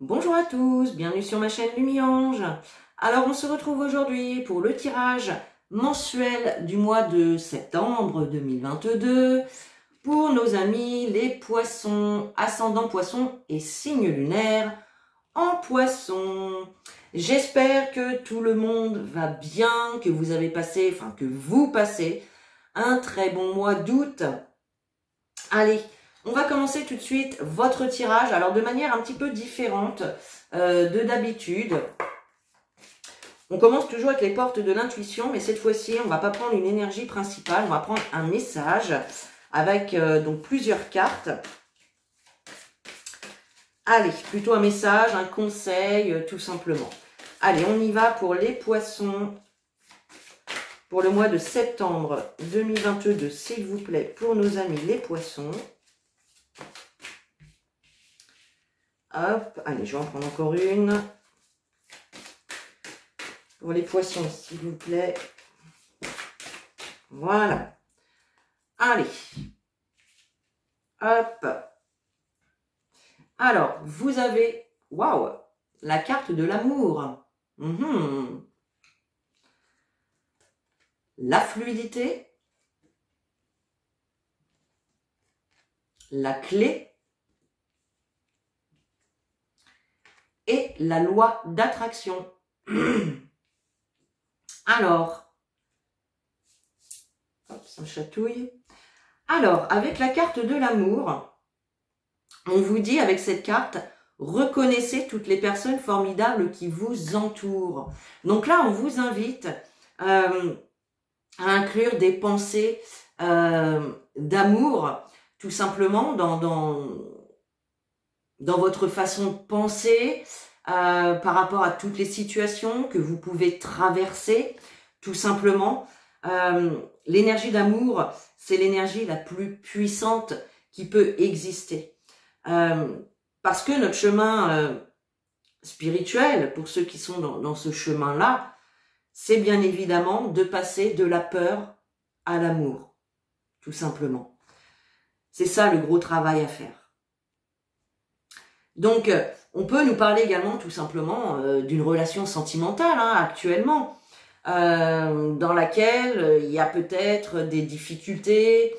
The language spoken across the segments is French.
Bonjour à tous, bienvenue sur ma chaîne Lumiange. Alors on se retrouve aujourd'hui pour le tirage mensuel du mois de septembre 2022 pour nos amis les poissons, ascendant poissons et signe lunaire en poisson. J'espère que tout le monde va bien, que vous avez passé, que vous passez un très bon mois d'août. Allez, on va commencer tout de suite votre tirage, alors de manière un petit peu différente de d'habitude. On commence toujours avec les portes de l'intuition, mais cette fois-ci, on ne va pas prendre une énergie principale, on va prendre un message avec donc plusieurs cartes. Allez, plutôt un message, un conseil, tout simplement. Allez, on y va pour les poissons. Pour le mois de septembre 2022, s'il vous plaît, pour nos amis les poissons. Hop, allez, je vais en prendre encore une. Pour les poissons, s'il vous plaît. Voilà. Allez. Hop. Alors, vous avez, waouh, la carte de l'amour. La fluidité. La clé. Et la loi d'attraction. Alors, hop, ça me chatouille. Alors, avec la carte de l'amour, on vous dit avec cette carte, reconnaissez toutes les personnes formidables qui vous entourent. Donc là, on vous invite à inclure des pensées d'amour, tout simplement, dans votre façon de penser, par rapport à toutes les situations que vous pouvez traverser, tout simplement. L'énergie d'amour, c'est l'énergie la plus puissante qui peut exister. Parce que notre chemin spirituel, pour ceux qui sont dans ce chemin-là, c'est bien évidemment de passer de la peur à l'amour, tout simplement. C'est ça le gros travail à faire. Donc, on peut nous parler également tout simplement d'une relation sentimentale actuellement, dans laquelle il y a peut-être des difficultés,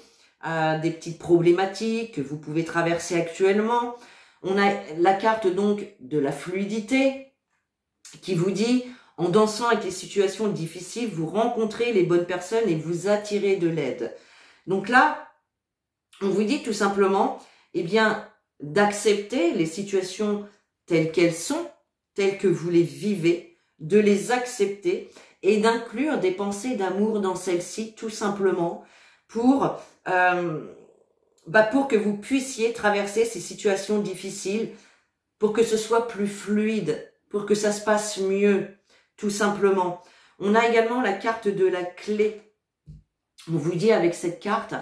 des petites problématiques que vous pouvez traverser actuellement. On a la carte donc de la fluidité qui vous dit, en dansant avec les situations difficiles, vous rencontrez les bonnes personnes et vous attirez de l'aide. Donc là, on vous dit tout simplement, eh bien, d'accepter les situations telles qu'elles sont, telles que vous les vivez, de les accepter et d'inclure des pensées d'amour dans celles-ci, tout simplement, pour que vous puissiez traverser ces situations difficiles, pour que ce soit plus fluide, pour que ça se passe mieux, tout simplement. On a également la carte de la clé. On vous dit avec cette carte,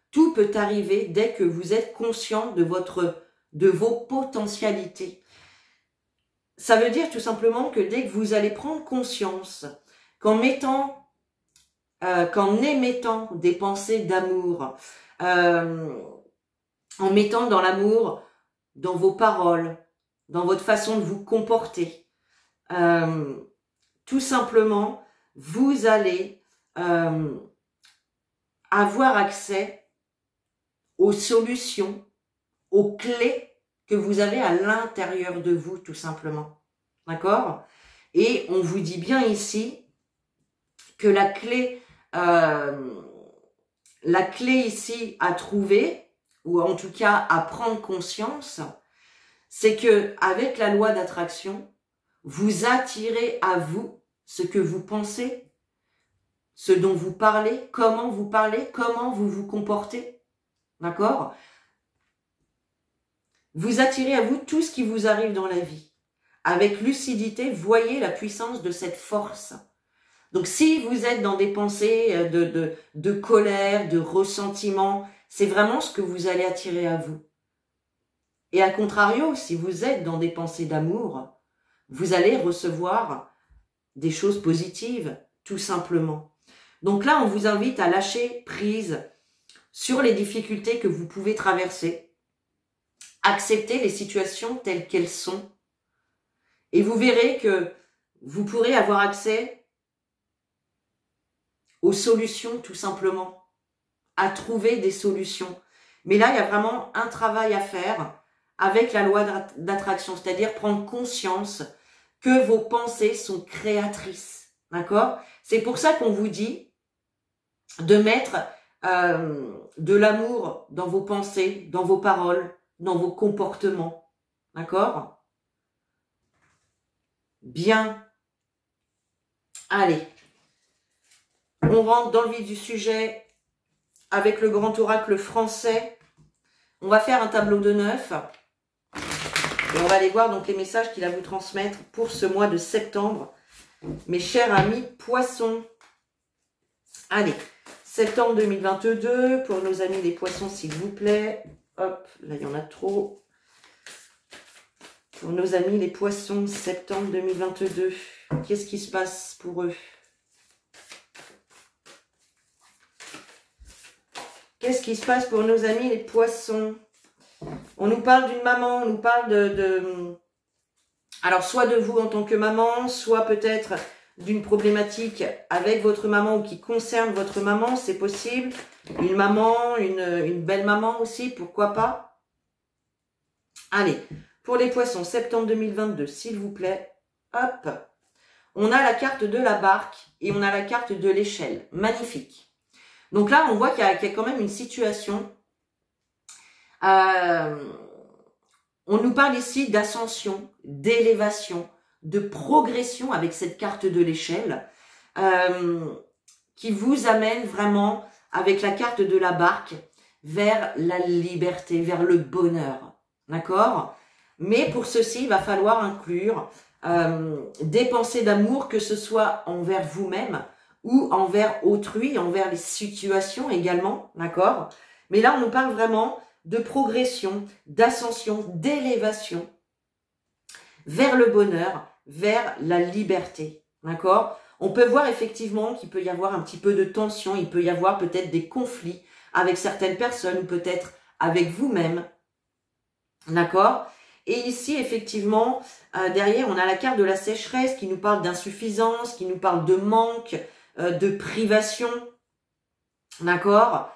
tout peut arriver dès que vous êtes conscient de vos potentialités. Ça veut dire tout simplement que dès que vous allez prendre conscience qu'en émettant des pensées d'amour, en mettant dans l'amour dans vos paroles, dans votre façon de vous comporter, tout simplement, vous allez avoir accès aux solutions, aux clés que vous avez à l'intérieur de vous, tout simplement. D'accord? Et on vous dit bien ici que la clé ici à trouver, ou en tout cas à prendre conscience, c'est que avec la loi d'attraction, vous attirez à vous ce que vous pensez, ce dont vous parlez, comment vous vous comportez. D'accord? Vous attirez à vous tout ce qui vous arrive dans la vie. Avec lucidité, voyez la puissance de cette force. Donc si vous êtes dans des pensées de colère, de ressentiment, c'est vraiment ce que vous allez attirer à vous. Et à contrario, si vous êtes dans des pensées d'amour, vous allez recevoir des choses positives, tout simplement. Donc là, on vous invite à lâcher prise sur les difficultés que vous pouvez traverser, accepter les situations telles qu'elles sont, Et vous verrez que vous pourrez avoir accès aux solutions, tout simplement, à trouver des solutions. Mais là, il y a vraiment un travail à faire avec la loi d'attraction, c'est-à-dire prendre conscience que vos pensées sont créatrices, d'accord? C'est pour ça qu'on vous dit de mettre de l'amour dans vos pensées, dans vos paroles, dans vos comportements, d'accord? Bien. Allez, on rentre dans le vif du sujet avec le grand oracle français. On va faire un tableau de 9 et on va aller voir donc les messages qu'il a à vous transmettre pour ce mois de septembre. Mes chers amis poissons. Allez, septembre 2022 pour nos amis les poissons, s'il vous plaît. Hop, là il y en a trop. Pour nos amis les poissons, septembre 2022. Qu'est-ce qui se passe pour eux? Qu'est-ce qui se passe pour nos amis les poissons? On nous parle d'une maman, on nous parle alors soit de vous en tant que maman, soit peut-être d'une problématique avec votre maman ou qui concerne votre maman, c'est possible. Une maman, une belle maman aussi, pourquoi pas. Allez, pour les poissons, septembre 2022, s'il vous plaît. Hop. On a la carte de la barque et on a la carte de l'échelle. Magnifique. Donc là, on voit qu'il y a quand même une situation. On nous parle ici d'ascension, d'élévation, de progression avec cette carte de l'échelle qui vous amène vraiment avec la carte de la barque vers la liberté, vers le bonheur. D'accord? Mais pour ceci, il va falloir inclure des pensées d'amour, que ce soit envers vous-même ou envers autrui, envers les situations également. D'accord? Mais là, on nous parle vraiment de progression, d'ascension, d'élévation vers le bonheur, vers la liberté, d'accord? On peut voir effectivement qu'il peut y avoir un petit peu de tension, il peut y avoir peut-être des conflits avec certaines personnes ou peut-être avec vous-même, d'accord? Et ici, effectivement, derrière, on a la carte de la sécheresse qui nous parle d'insuffisance, qui nous parle de manque, de privation, d'accord?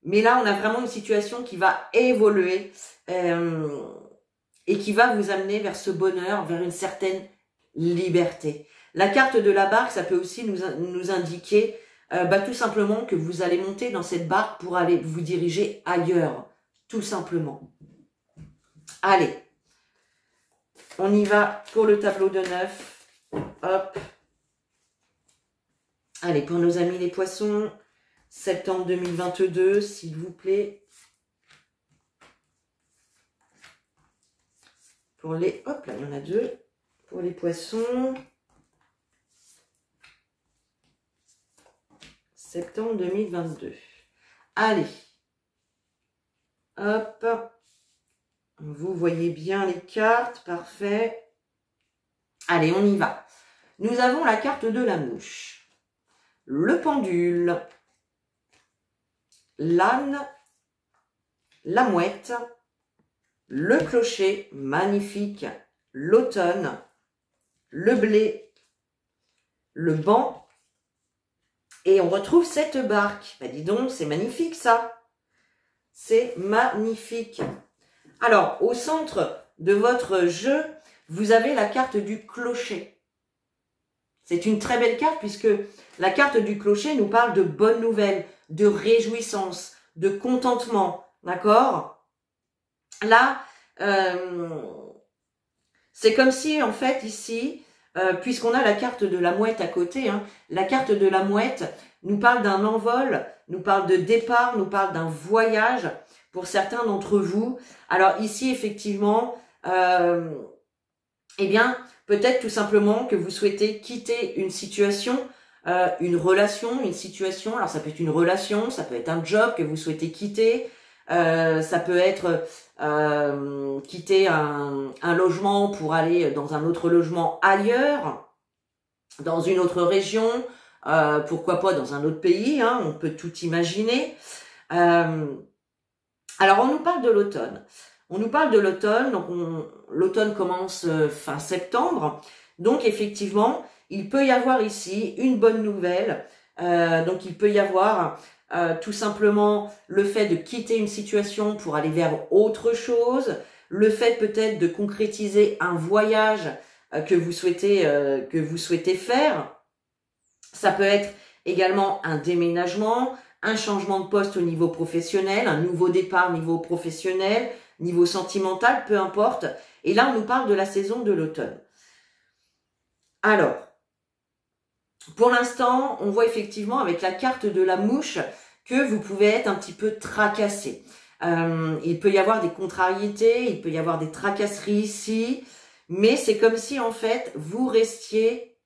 Mais là, on a vraiment une situation qui va évoluer et qui va vous amener vers ce bonheur, vers une certaine liberté. La carte de la barque, ça peut aussi nous indiquer tout simplement que vous allez monter dans cette barque pour aller vous diriger ailleurs, tout simplement. Allez, on y va pour le tableau de 9. Hop. Allez, pour nos amis les poissons, septembre 2022, s'il vous plaît. Pour les... Hop, là, il y en a deux. Pour les poissons. Septembre 2022. Allez. Hop. Vous voyez bien les cartes. Parfait. Allez, on y va. Nous avons la carte de la mouche. Le pendule. L'âne, la mouette, le clocher, magnifique, l'automne, le blé, le banc, et on retrouve cette barque. Bah dis donc, c'est magnifique ça. C'est magnifique. Alors, au centre de votre jeu, vous avez la carte du clocher. C'est une très belle carte puisque la carte du clocher nous parle de bonnes nouvelles, de réjouissance, de contentement, d'accord? Là, c'est comme si, en fait, ici, puisqu'on a la carte de la mouette à côté, hein, la carte de la mouette nous parle d'un envol, nous parle de départ, nous parle d'un voyage pour certains d'entre vous. Alors ici, effectivement, eh bien, peut-être tout simplement que vous souhaitez quitter une situation, une relation, une situation. Alors ça peut être une relation, ça peut être un job que vous souhaitez quitter, ça peut être quitter un logement pour aller dans un autre logement ailleurs, dans une autre région, pourquoi pas dans un autre pays, hein, on peut tout imaginer. Alors on nous parle de l'automne. On nous parle de l'automne, donc l'automne commence fin septembre. Donc effectivement, il peut y avoir ici une bonne nouvelle. Donc il peut y avoir tout simplement le fait de quitter une situation pour aller vers autre chose, le fait peut-être de concrétiser un voyage que vous souhaitez faire. Ça peut être également un déménagement, un changement de poste au niveau professionnel, un nouveau départ au niveau professionnel, niveau sentimental, peu importe. Et là, on nous parle de la saison de l'automne. Alors, pour l'instant, on voit effectivement avec la carte de la mouche que vous pouvez être un petit peu tracassé. Il peut y avoir des contrariétés, il peut y avoir des tracasseries ici, mais c'est comme si en fait vous restiez...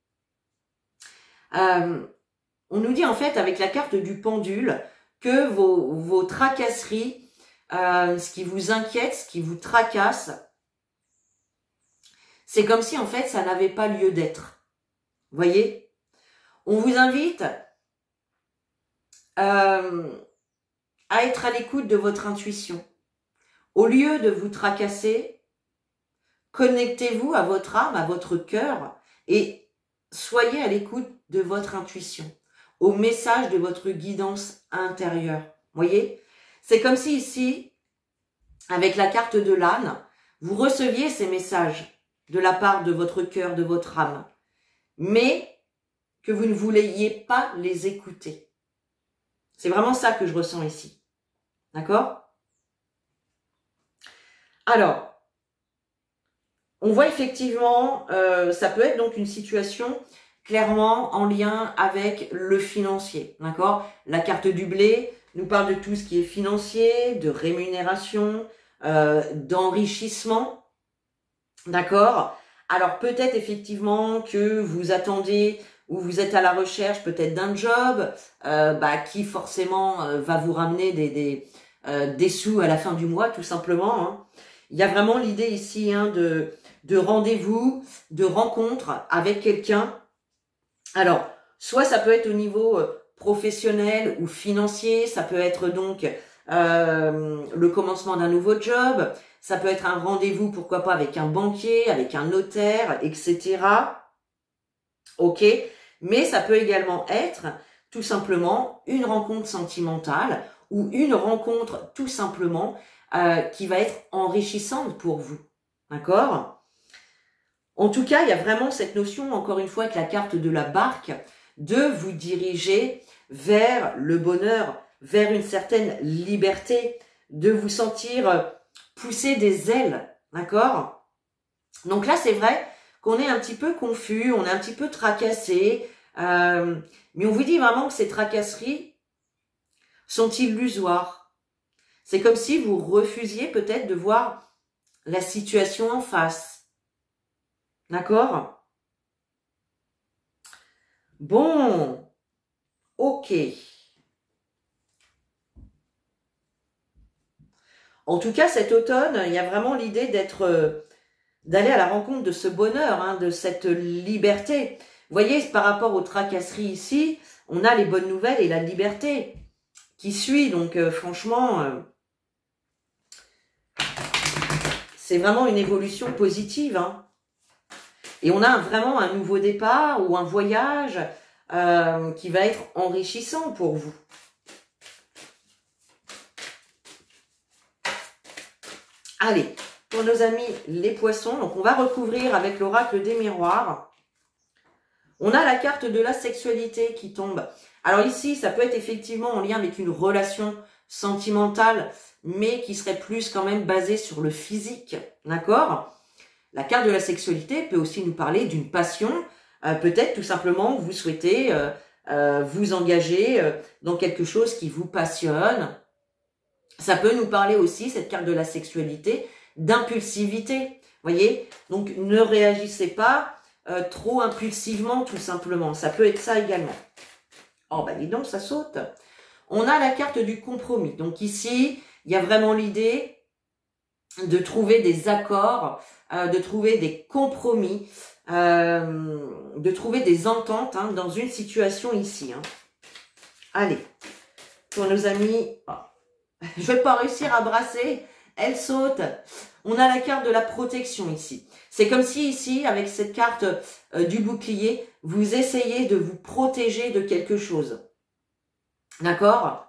on nous dit en fait avec la carte du pendule que vos tracasseries, ce qui vous inquiète, ce qui vous tracasse, c'est comme si en fait ça n'avait pas lieu d'être. Vous voyez? On vous invite à être à l'écoute de votre intuition. Au lieu de vous tracasser, connectez-vous à votre âme, à votre cœur et soyez à l'écoute de votre intuition, au message de votre guidance intérieure. Voyez? C'est comme si ici, avec la carte de l'âne, vous receviez ces messages de la part de votre cœur, de votre âme, mais que vous ne vouliez pas les écouter. C'est vraiment ça que je ressens ici. D'accord? Alors, on voit effectivement, ça peut être donc une situation clairement en lien avec le financier. D'accord? La carte du blé nous parle de tout ce qui est financier, de rémunération, d'enrichissement. D'accord? Alors peut-être effectivement que vous attendez ou vous êtes à la recherche peut-être d'un job qui forcément va vous ramener des sous à la fin du mois tout simplement. Hein. Il y a vraiment l'idée ici de rendez-vous, de rencontre avec quelqu'un. Alors, soit ça peut être au niveau professionnel ou financier, ça peut être donc le commencement d'un nouveau job, ça peut être un rendez-vous, pourquoi pas, avec un banquier, avec un notaire, etc. Ok, mais ça peut également être tout simplement une rencontre sentimentale ou une rencontre tout simplement qui va être enrichissante pour vous. D'accord? En tout cas, il y a vraiment cette notion, encore une fois, avec la carte de la barque, de vous diriger vers le bonheur, vers une certaine liberté, de vous sentir pousser des ailes, d'accord? Donc là, c'est vrai qu'on est un petit peu confus, on est un petit peu tracassé, mais on vous dit vraiment que ces tracasseries sont illusoires. C'est comme si vous refusiez peut-être de voir la situation en face. D'accord? Bon, ok. En tout cas, cet automne, il y a vraiment l'idée d'aller à la rencontre de ce bonheur, hein, de cette liberté. Vous voyez, par rapport aux tracasseries ici, on a les bonnes nouvelles et la liberté qui suit. Donc, franchement, c'est vraiment une évolution positive. Hein. Et on a vraiment un nouveau départ ou un voyage qui va être enrichissant pour vous. Allez, pour nos amis les poissons, donc on va recouvrir avec l'oracle des miroirs. On a la carte de la sexualité qui tombe. Alors ici, ça peut être effectivement en lien avec une relation sentimentale, mais qui serait plus quand même basée sur le physique, d'accord? La carte de la sexualité peut aussi nous parler d'une passion. Peut-être tout simplement que vous souhaitez vous engager dans quelque chose qui vous passionne. Ça peut nous parler aussi, cette carte de la sexualité, d'impulsivité. Voyez? Donc, ne réagissez pas trop impulsivement, tout simplement. Ça peut être ça également. Oh, bah dis donc, ça saute. On a la carte du compromis. Donc ici, il y a vraiment l'idée de trouver des accords, de trouver des compromis, de trouver des ententes hein, dans une situation ici. Hein. Allez, pour nos amis... Oh. Je vais pas réussir à brasser, elle saute. On a la carte de la protection ici. C'est comme si ici, avec cette carte du bouclier, vous essayez de vous protéger de quelque chose. D'accord?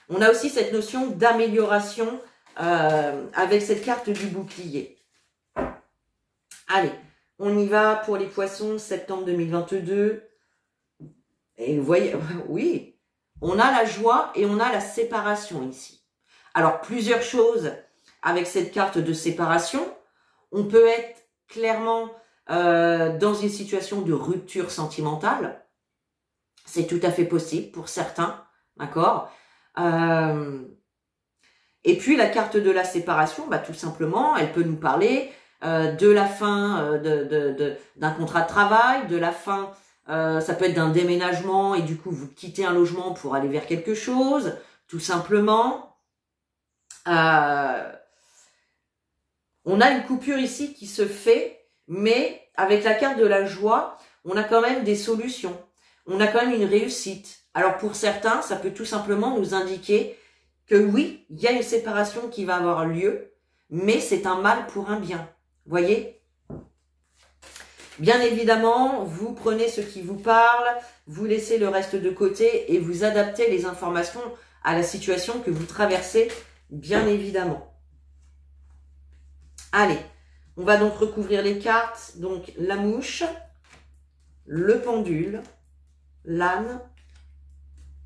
On a aussi cette notion d'amélioration avec cette carte du bouclier. Allez, on y va pour les poissons, septembre 2022. Et vous voyez, oui, on a la joie et on a la séparation ici. Alors, plusieurs choses avec cette carte de séparation. On peut être clairement dans une situation de rupture sentimentale. C'est tout à fait possible pour certains, d'accord? Et puis, la carte de la séparation, bah, tout simplement, elle peut nous parler de la fin d'un contrat de travail, de la fin, ça peut être d'un déménagement et du coup, vous quittez un logement pour aller vers quelque chose, tout simplement. On a une coupure ici qui se fait, mais avec la carte de la joie, on a quand même des solutions. On a quand même une réussite. Alors pour certains, ça peut tout simplement nous indiquer que oui, il y a une séparation qui va avoir lieu, mais c'est un mal pour un bien. Voyez? Bien évidemment, vous prenez ce qui vous parle, vous laissez le reste de côté et vous adaptez les informations à la situation que vous traversez, bien évidemment. Allez, on va donc recouvrir les cartes. Donc la mouche, le pendule, l'âne,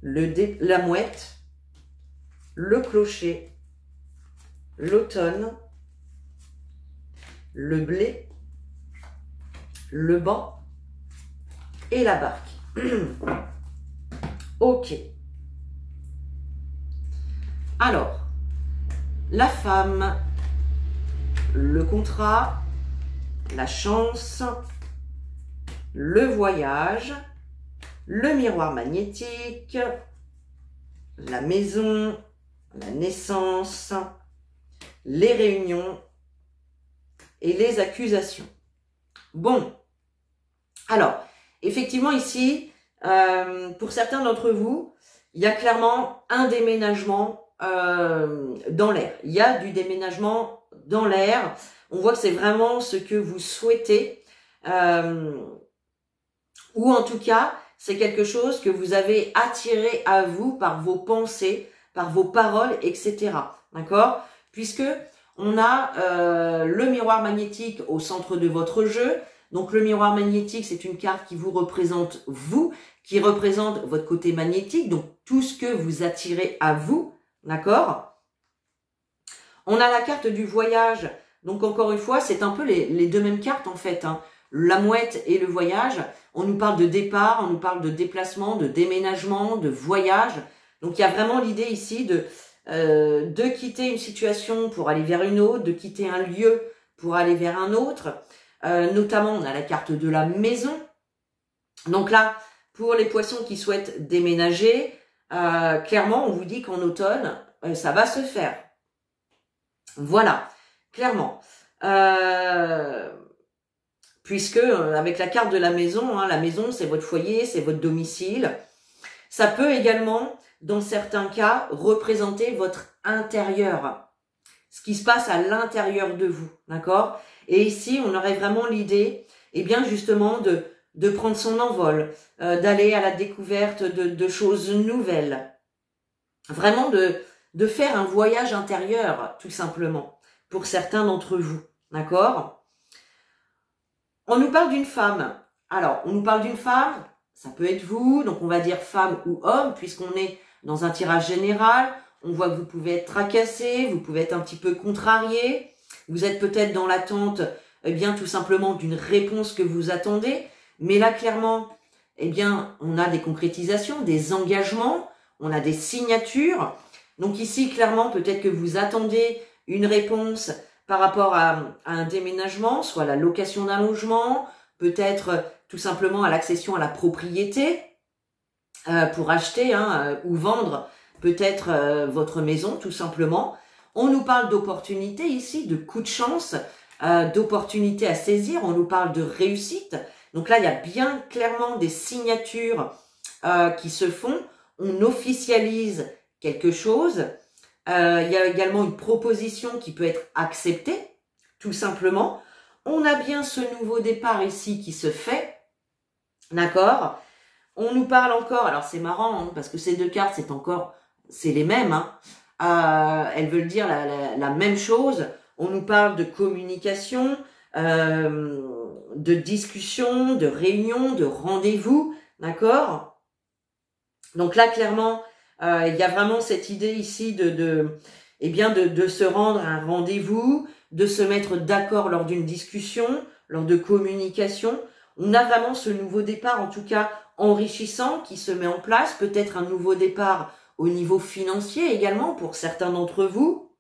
la mouette, le clocher, l'automne, le blé, le banc et la barque. Ok. Alors, la femme, le contrat, la chance, le voyage, le miroir magnétique, la maison, la naissance, les réunions et les accusations. Bon, alors, effectivement ici, pour certains d'entre vous, il y a clairement un déménagement dans l'air. Il y a du déménagement dans l'air. On voit que c'est vraiment ce que vous souhaitez. Ou en tout cas, c'est quelque chose que vous avez attiré à vous par vos pensées, par vos paroles, etc. D'accord? Puisque on a le miroir magnétique au centre de votre jeu. Donc le miroir magnétique, c'est une carte qui vous représente vous, qui représente votre côté magnétique, donc tout ce que vous attirez à vous, d'accord? On a la carte du voyage, donc encore une fois, c'est un peu les deux mêmes cartes en fait, hein. La mouette et le voyage, on nous parle de départ, on nous parle de déplacement, de déménagement, de voyage. Donc il y a vraiment l'idée ici de quitter une situation pour aller vers une autre, de quitter un lieu pour aller vers un autre. Notamment, on a la carte de la maison. Donc là, pour les poissons qui souhaitent déménager, clairement, on vous dit qu'en automne, ça va se faire. Voilà, clairement. Puisque avec la carte de la maison, hein, la maison, c'est votre foyer, c'est votre domicile. Ça peut également, dans certains cas, représenter votre intérieur. Ce qui se passe à l'intérieur de vous, d'accord? Et ici, on aurait vraiment l'idée, eh bien justement, de prendre son envol, d'aller à la découverte de choses nouvelles. Vraiment de faire un voyage intérieur, tout simplement, pour certains d'entre vous, d'accord? On nous parle d'une femme. Alors, on nous parle d'une femme, ça peut être vous, donc on va dire femme ou homme, puisqu'on est dans un tirage général. On voit que vous pouvez être tracassé, vous pouvez être un petit peu contrarié. Vous êtes peut-être dans l'attente, eh bien, tout simplement d'une réponse que vous attendez. Mais là, clairement, eh bien, on a des concrétisations, des engagements, on a des signatures. Donc ici, clairement, peut-être que vous attendez une réponse par rapport à un déménagement, soit la location d'un logement, peut-être tout simplement à l'accession à la propriété, pour acheter ou vendre peut-être votre maison, tout simplement. On nous parle d'opportunités ici, de coups de chance, d'opportunités à saisir. On nous parle de réussite. Donc là, il y a bien clairement des signatures qui se font. On officialise quelque chose. Il y a également une proposition qui peut être acceptée, tout simplement. On a bien ce nouveau départ ici qui se fait, d'accord? On nous parle encore, alors c'est marrant, hein, parce que ces deux cartes, c'est les mêmes, hein. Elles veulent dire la même chose. On nous parle de communication, de discussion, de réunion, de rendez-vous, d'accord? Donc là, clairement, il y a vraiment cette idée ici de se rendre à un rendez-vous, de se mettre d'accord lors d'une discussion, lors de communication. On a vraiment ce nouveau départ, en tout cas enrichissant, qui se met en place. Peut-être un nouveau départ au niveau financier également pour certains d'entre vous.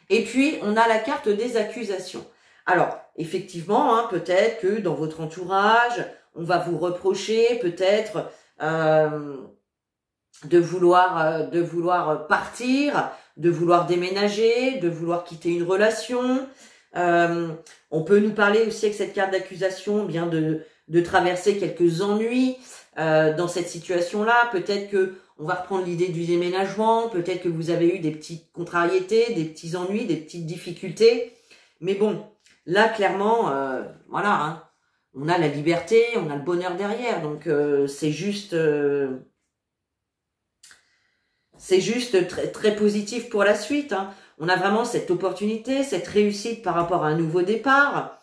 Et puis, on a la carte des accusations. Alors, effectivement, hein, peut-être que dans votre entourage, on va vous reprocher peut-être de vouloir partir, de vouloir déménager, de vouloir quitter une relation. On peut nous parler aussi avec cette carte d'accusation bien de traverser quelques ennuis dans cette situation-là. Peut-être que on va reprendre l'idée du déménagement, peut-être que vous avez eu des petites contrariétés, des petits ennuis, des petites difficultés. Mais bon, là clairement, voilà, hein, on a la liberté, on a le bonheur derrière. Donc c'est juste très, très positif pour la suite, hein. On a vraiment cette opportunité, cette réussite par rapport à un nouveau départ.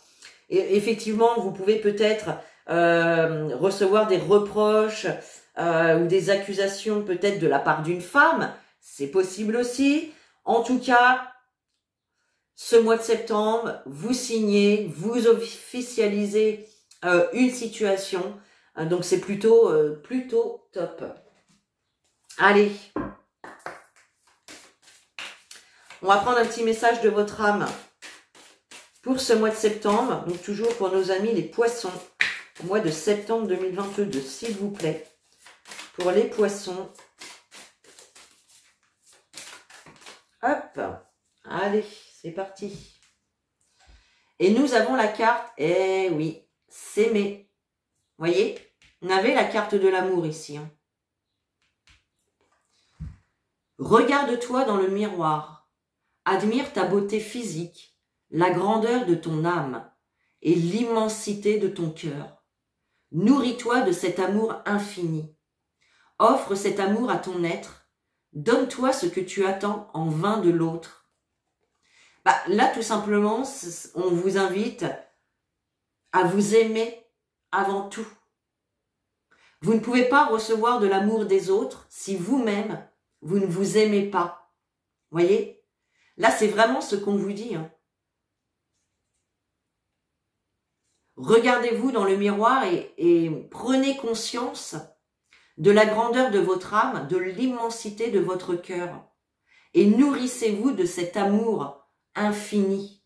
Et effectivement, vous pouvez peut-être recevoir des reproches ou des accusations peut-être de la part d'une femme. C'est possible aussi. En tout cas, ce mois de septembre, vous signez, vous officialisez une situation. Donc c'est plutôt top. Allez. On va prendre un petit message de votre âme pour ce mois de septembre. Donc toujours pour nos amis les poissons. Au mois de septembre 2022, s'il vous plaît. Pour les poissons. Hop. Allez, c'est parti. Et nous avons la carte, eh oui, s'aimer. Voyez, on avait la carte de l'amour ici. Hein. Regarde-toi dans le miroir. Admire ta beauté physique, la grandeur de ton âme et l'immensité de ton cœur. Nourris-toi de cet amour infini. Offre cet amour à ton être. Donne-toi ce que tu attends en vain de l'autre. Bah, là, tout simplement, on vous invite à vous aimer avant tout. Vous ne pouvez pas recevoir de l'amour des autres si vous-même, vous ne vous aimez pas. Voyez ? Là, c'est vraiment ce qu'on vous dit. Hein. Regardez-vous dans le miroir et prenez conscience de la grandeur de votre âme, de l'immensité de votre cœur. Et nourrissez-vous de cet amour infini.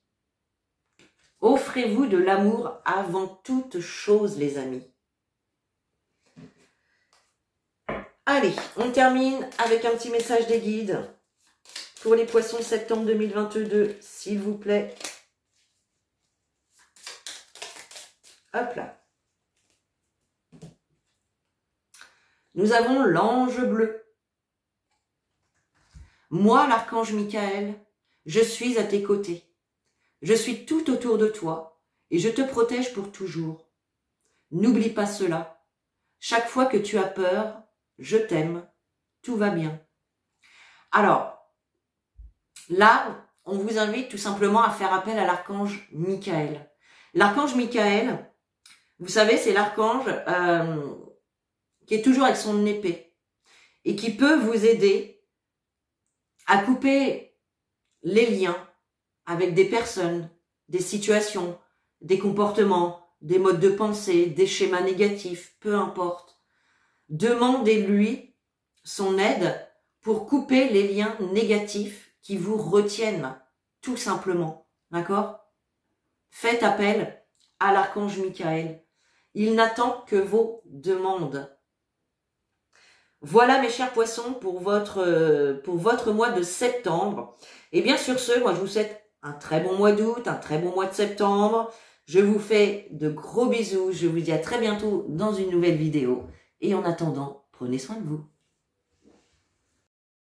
Offrez-vous de l'amour avant toute chose, les amis. Allez, on termine avec un petit message des guides. Pour les poissons, septembre 2022, s'il vous plaît. Hop là. Nous avons l'ange bleu. Moi, l'archange Michael, je suis à tes côtés. Je suis tout autour de toi et je te protège pour toujours. N'oublie pas cela. Chaque fois que tu as peur, je t'aime. Tout va bien. Alors, là, on vous invite tout simplement à faire appel à l'archange Michael. L'archange Michael, vous savez, c'est l'archange qui est toujours avec son épée et qui peut vous aider à couper les liens avec des personnes, des situations, des comportements, des modes de pensée, des schémas négatifs, peu importe. Demandez-lui son aide pour couper les liens négatifs qui vous retiennent, tout simplement. D'accord? Faites appel à l'archange Michael. Il n'attend que vos demandes. Voilà mes chers poissons pour votre mois de septembre. Et bien sur ce, moi je vous souhaite un très bon mois d'août, un très bon mois de septembre. Je vous fais de gros bisous. Je vous dis à très bientôt dans une nouvelle vidéo. Et en attendant, prenez soin de vous.